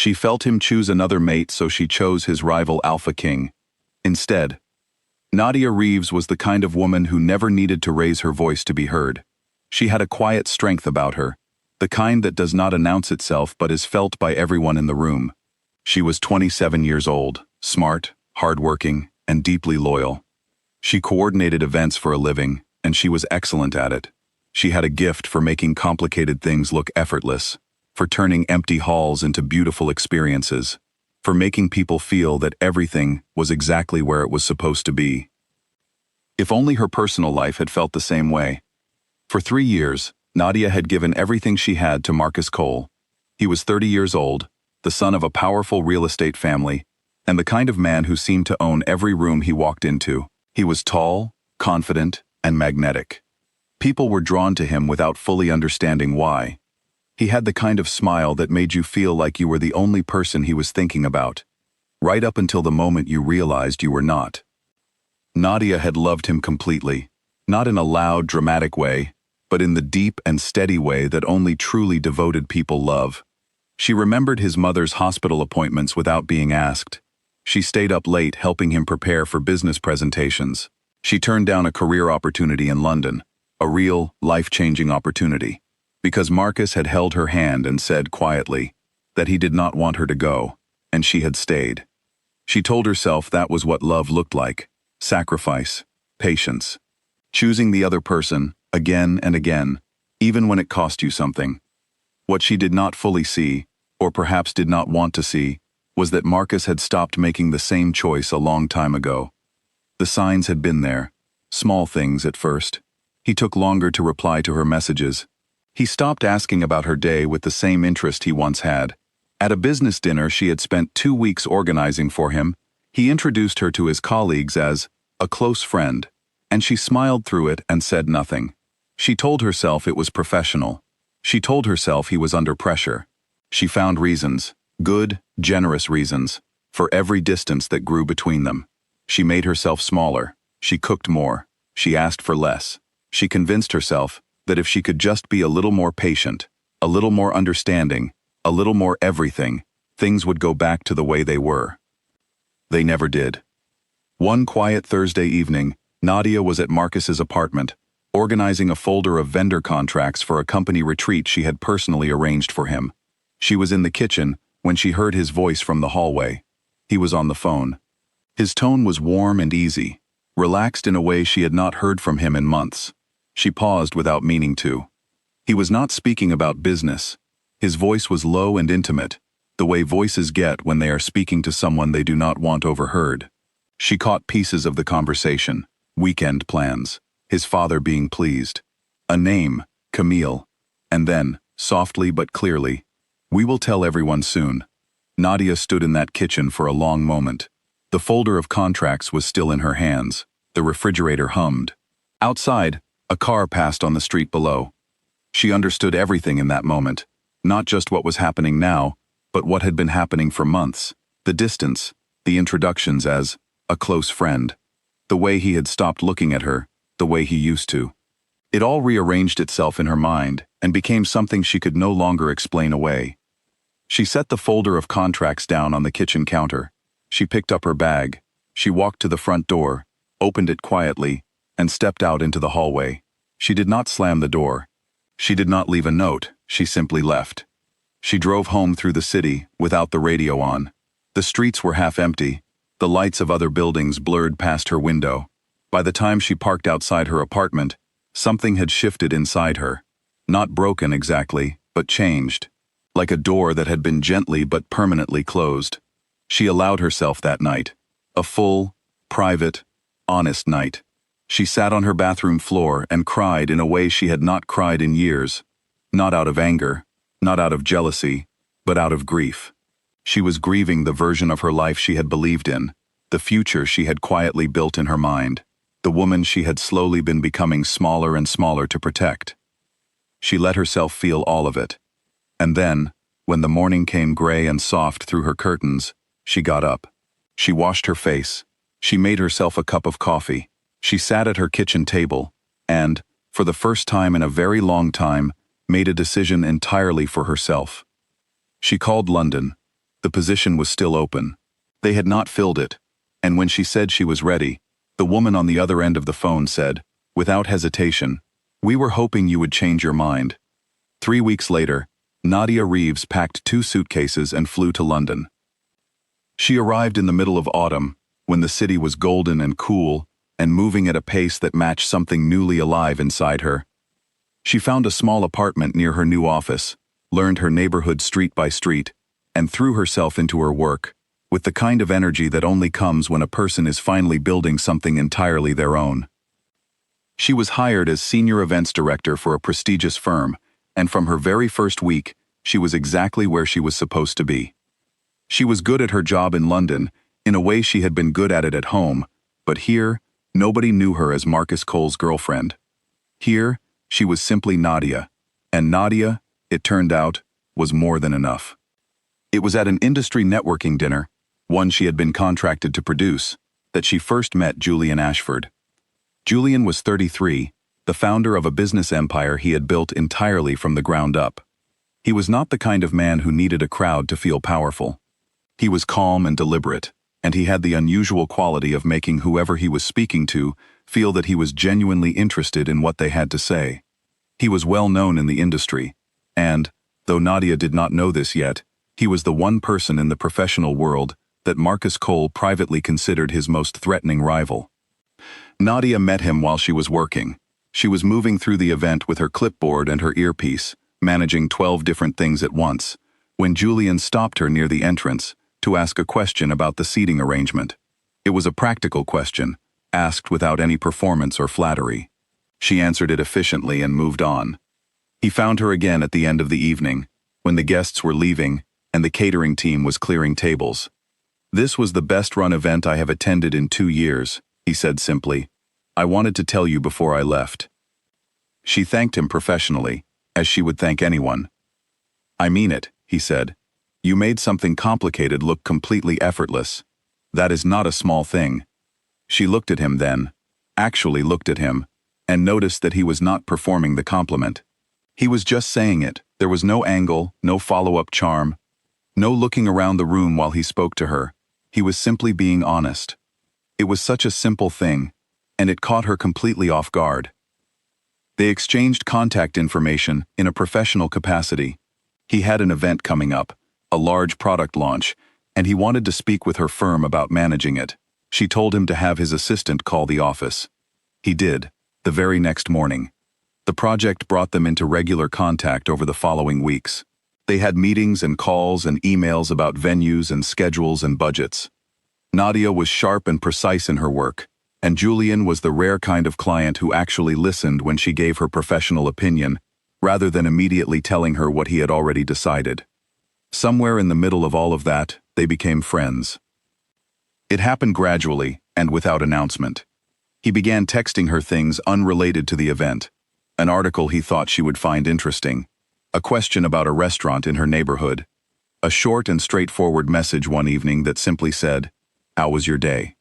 She felt him choose another mate, so she chose his rival Alpha King. Instead, Nadia Reeves was the kind of woman who never needed to raise her voice to be heard. She had a quiet strength about her, the kind that does not announce itself but is felt by everyone in the room. She was 27 years old, smart, hardworking, and deeply loyal. She coordinated events for a living, and she was excellent at it. She had a gift for making complicated things look effortless, for turning empty halls into beautiful experiences, for making people feel that everything was exactly where it was supposed to be. If only her personal life had felt the same way. For 3 years, Nadia had given everything she had to Marcus Cole. He was 30 years old, the son of a powerful real estate family, and the kind of man who seemed to own every room he walked into. He was tall, confident, and magnetic. People were drawn to him without fully understanding why. He had the kind of smile that made you feel like you were the only person he was thinking about, right up until the moment you realized you were not. Nadia had loved him completely, not in a loud, dramatic way, but in the deep and steady way that only truly devoted people love. She remembered his mother's hospital appointments without being asked. She stayed up late helping him prepare for business presentations. She turned down a career opportunity in London, a real, life-changing opportunity, because Marcus had held her hand and said quietly that he did not want her to go, and she had stayed. She told herself that was what love looked like: sacrifice, patience, choosing the other person again and again, even when it cost you something. What she did not fully see, or perhaps did not want to see, was that Marcus had stopped making the same choice a long time ago. The signs had been there, small things at first. He took longer to reply to her messages. He stopped asking about her day with the same interest he once had. At a business dinner she had spent 2 weeks organizing for him, he introduced her to his colleagues as a close friend, and she smiled through it and said nothing. She told herself it was professional. She told herself he was under pressure. She found reasons, good, generous reasons, for every distance that grew between them. She made herself smaller. She cooked more. She asked for less. She convinced herself that if she could just be a little more patient, a little more understanding, a little more everything, things would go back to the way they were. They never did. One quiet Thursday evening, Nadia was at Marcus's apartment, organizing a folder of vendor contracts for a company retreat she had personally arranged for him. She was in the kitchen when she heard his voice from the hallway. He was on the phone. His tone was warm and easy, relaxed in a way she had not heard from him in months. She paused without meaning to. He was not speaking about business. His voice was low and intimate, the way voices get when they are speaking to someone they do not want overheard. She caught pieces of the conversation: weekend plans, his father being pleased, a name, Camille, and then, softly but clearly, "We will tell everyone soon." Nadia stood in that kitchen for a long moment. The folder of contracts was still in her hands. The refrigerator hummed. Outside, a car passed on the street below. She understood everything in that moment, not just what was happening now, but what had been happening for months. The distance, the introductions as a close friend, the way he had stopped looking at her, the way he used to. It all rearranged itself in her mind and became something she could no longer explain away. She set the folder of contracts down on the kitchen counter. She picked up her bag. She walked to the front door, opened it quietly, and stepped out into the hallway. She did not slam the door. She did not leave a note. She simply left. She drove home through the city without the radio on. The streets were half empty. The lights of other buildings blurred past her window. By the time she parked outside her apartment, something had shifted inside her. Not broken exactly, but changed. Like a door that had been gently but permanently closed. She allowed herself that night. A full, private, honest night. She sat on her bathroom floor and cried in a way she had not cried in years. Not out of anger, not out of jealousy, but out of grief. She was grieving the version of her life she had believed in, the future she had quietly built in her mind, the woman she had slowly been becoming smaller and smaller to protect. She let herself feel all of it. And then, when the morning came gray and soft through her curtains, she got up. She washed her face. She made herself a cup of coffee. She sat at her kitchen table and, for the first time in a very long time, made a decision entirely for herself. She called London. The position was still open. They had not filled it, and when she said she was ready, the woman on the other end of the phone said, without hesitation, "We were hoping you would change your mind." 3 weeks later, Nadia Reeves packed 2 suitcases and flew to London. She arrived in the middle of autumn, when the city was golden and cool, and moving at a pace that matched something newly alive inside her. She found a small apartment near her new office, learned her neighborhood street by street, and threw herself into her work, with the kind of energy that only comes when a person is finally building something entirely their own. She was hired as senior events director for a prestigious firm, and from her very first week, she was exactly where she was supposed to be. She was good at her job in London, in a way she had been good at it at home, but here, nobody knew her as Marcus Cole's girlfriend. Here, she was simply Nadia, and Nadia, it turned out, was more than enough. It was at an industry networking dinner, one she had been contracted to produce, that she first met Julian Ashford. Julian was 33, the founder of a business empire he had built entirely from the ground up. He was not the kind of man who needed a crowd to feel powerful. He was calm and deliberate, and he had the unusual quality of making whoever he was speaking to feel that he was genuinely interested in what they had to say. He was well known in the industry, and, though Nadia did not know this yet, he was the one person in the professional world that Marcus Cole privately considered his most threatening rival. Nadia met him while she was working. She was moving through the event with her clipboard and her earpiece, managing 12 different things at once, when Julian stopped her near the entrance to ask a question about the seating arrangement. It was a practical question, asked without any performance or flattery. She answered it efficiently and moved on. He found her again at the end of the evening, when the guests were leaving and the catering team was clearing tables. "This was the best-run event I have attended in 2 years," he said simply. "I wanted to tell you before I left." She thanked him professionally, as she would thank anyone. "I mean it," he said. "You made something complicated look completely effortless. That is not a small thing." She looked at him then, actually looked at him, and noticed that he was not performing the compliment. He was just saying it. There was no angle, no follow-up charm, no looking around the room while he spoke to her. He was simply being honest. It was such a simple thing, and it caught her completely off guard. They exchanged contact information in a professional capacity. He had an event coming up, a large product launch, and he wanted to speak with her firm about managing it. She told him to have his assistant call the office. He did, the very next morning. The project brought them into regular contact over the following weeks. They had meetings and calls and emails about venues and schedules and budgets. Nadia was sharp and precise in her work, and Julian was the rare kind of client who actually listened when she gave her professional opinion, rather than immediately telling her what he had already decided. Somewhere in the middle of all of that, they became friends. It happened gradually and without announcement. He began texting her things unrelated to the event, an article he thought she would find interesting, a question about a restaurant in her neighborhood, a short and straightforward message one evening that simply said, "How was your day?"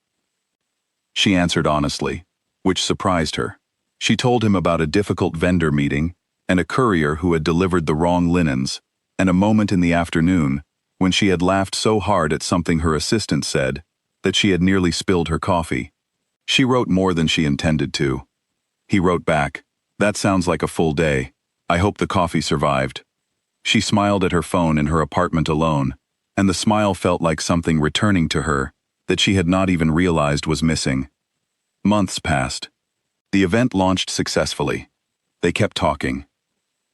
She answered honestly, which surprised her. She told him about a difficult vendor meeting, and a courier who had delivered the wrong linens, and a moment in the afternoon when she had laughed so hard at something her assistant said that she had nearly spilled her coffee. She wrote more than she intended to. He wrote back, "That sounds like a full day. I hope the coffee survived." She smiled at her phone in her apartment alone, and the smile felt like something returning to her that she had not even realized was missing. Months passed. The event launched successfully. They kept talking.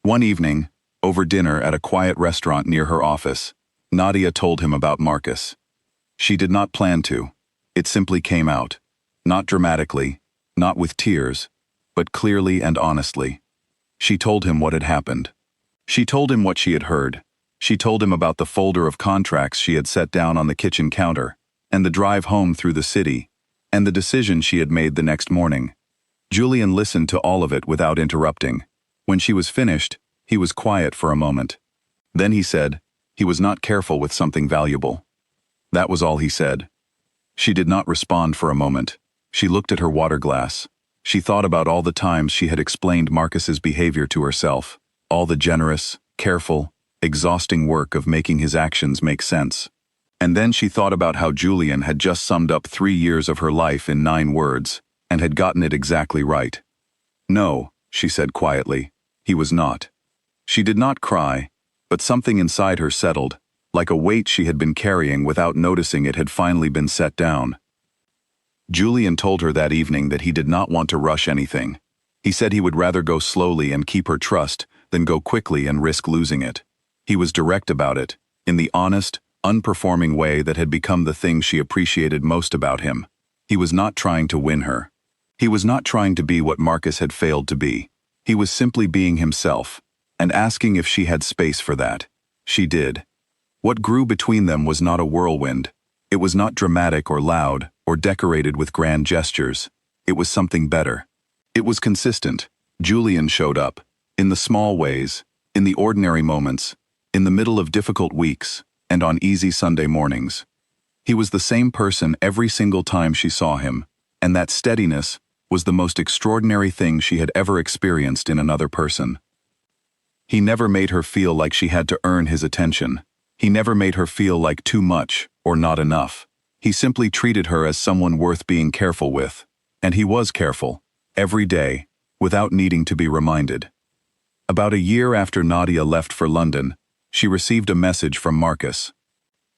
One evening, over dinner at a quiet restaurant near her office, Nadia told him about Marcus. She did not plan to. It simply came out. Not dramatically, not with tears, but clearly and honestly. She told him what had happened. She told him what she had heard. She told him about the folder of contracts she had set down on the kitchen counter, and the drive home through the city, and the decision she had made the next morning. Julian listened to all of it without interrupting. When she was finished, he was quiet for a moment. Then he said, he was not careful with something valuable. That was all he said. She did not respond for a moment. She looked at her water glass. She thought about all the times she had explained Marcus's behavior to herself, all the generous, careful, exhausting work of making his actions make sense. And then she thought about how Julian had just summed up 3 years of her life in 9 words, and had gotten it exactly right. No, she said quietly, he was not. She did not cry, but something inside her settled, like a weight she had been carrying without noticing it had finally been set down. Julian told her that evening that he did not want to rush anything. He said he would rather go slowly and keep her trust than go quickly and risk losing it. He was direct about it, in the honest, unperforming way that had become the thing she appreciated most about him. He was not trying to win her. He was not trying to be what Marcus had failed to be. He was simply being himself, and asking if she had space for that. She did. What grew between them was not a whirlwind. It was not dramatic or loud, or decorated with grand gestures. It was something better. It was consistent. Julian showed up, in the small ways, in the ordinary moments, in the middle of difficult weeks, and on easy Sunday mornings. He was the same person every single time she saw him, and that steadiness was the most extraordinary thing she had ever experienced in another person. He never made her feel like she had to earn his attention. He never made her feel like too much or not enough. He simply treated her as someone worth being careful with. And he was careful, every day, without needing to be reminded. About a year after Nadia left for London, she received a message from Marcus.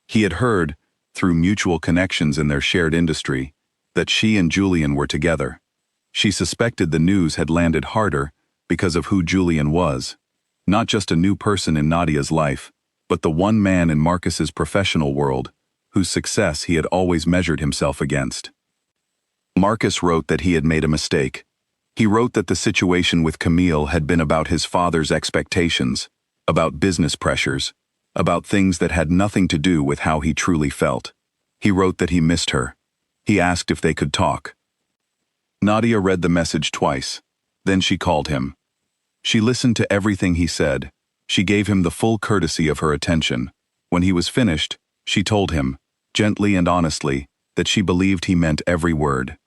He had heard, through mutual connections in their shared industry, that she and Julian were together. She suspected the news had landed harder because of who Julian was. Not just a new person in Nadia's life, but the one man in Marcus's professional world, whose success he had always measured himself against. Marcus wrote that he had made a mistake. He wrote that the situation with Camille had been about his father's expectations, about business pressures, about things that had nothing to do with how he truly felt. He wrote that he missed her. He asked if they could talk. Nadia read the message twice. Then she called him. She listened to everything he said. She gave him the full courtesy of her attention. When he was finished, she told him, gently and honestly, that she believed he meant every word.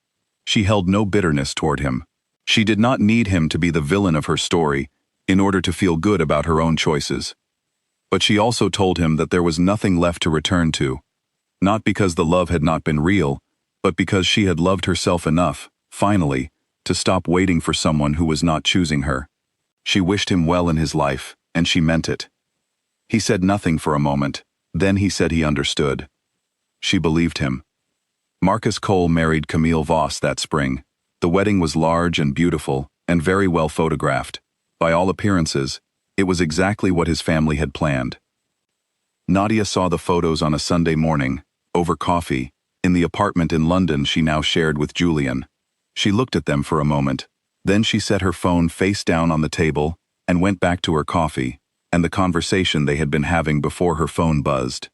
She held no bitterness toward him. She did not need him to be the villain of her story in order to feel good about her own choices. But she also told him that there was nothing left to return to, not because the love had not been real, but because she had loved herself enough, finally, to stop waiting for someone who was not choosing her. She wished him well in his life, and she meant it. He said nothing for a moment, then he said he understood. She believed him. Marcus Cole married Camille Voss that spring. The wedding was large and beautiful, and very well photographed. By all appearances, it was exactly what his family had planned. Nadia saw the photos on a Sunday morning, over coffee, in the apartment in London she now shared with Julian. She looked at them for a moment, then she set her phone face down on the table and went back to her coffee and the conversation they had been having before her phone buzzed.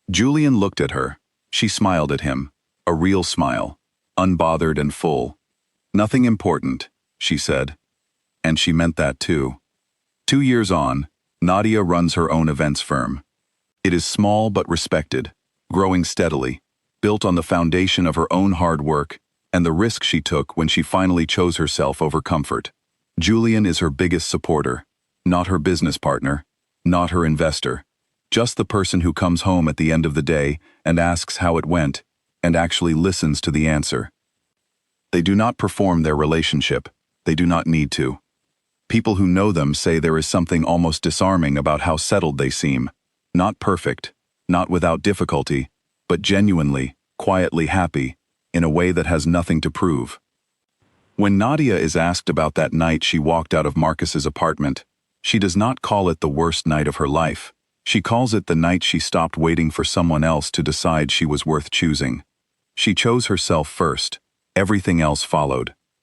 Julian looked at her. She smiled at him, a real smile, unbothered and full. Nothing important, she said. And she meant that too. 2 years on, Nadia runs her own events firm. It is small but respected, growing steadily, built on the foundation of her own hard work and the risk she took when she finally chose herself over comfort. Julian is her biggest supporter, not her business partner, not her investor, just the person who comes home at the end of the day and asks how it went, and actually listens to the answer. They do not perform their relationship. They do not need to. People who know them say there is something almost disarming about how settled they seem. Not perfect, not without difficulty, but genuinely, quietly happy, in a way that has nothing to prove. When Nadia is asked about that night she walked out of Marcus's apartment, she does not call it the worst night of her life. She calls it the night she stopped waiting for someone else to decide she was worth choosing. She chose herself first. Everything else followed.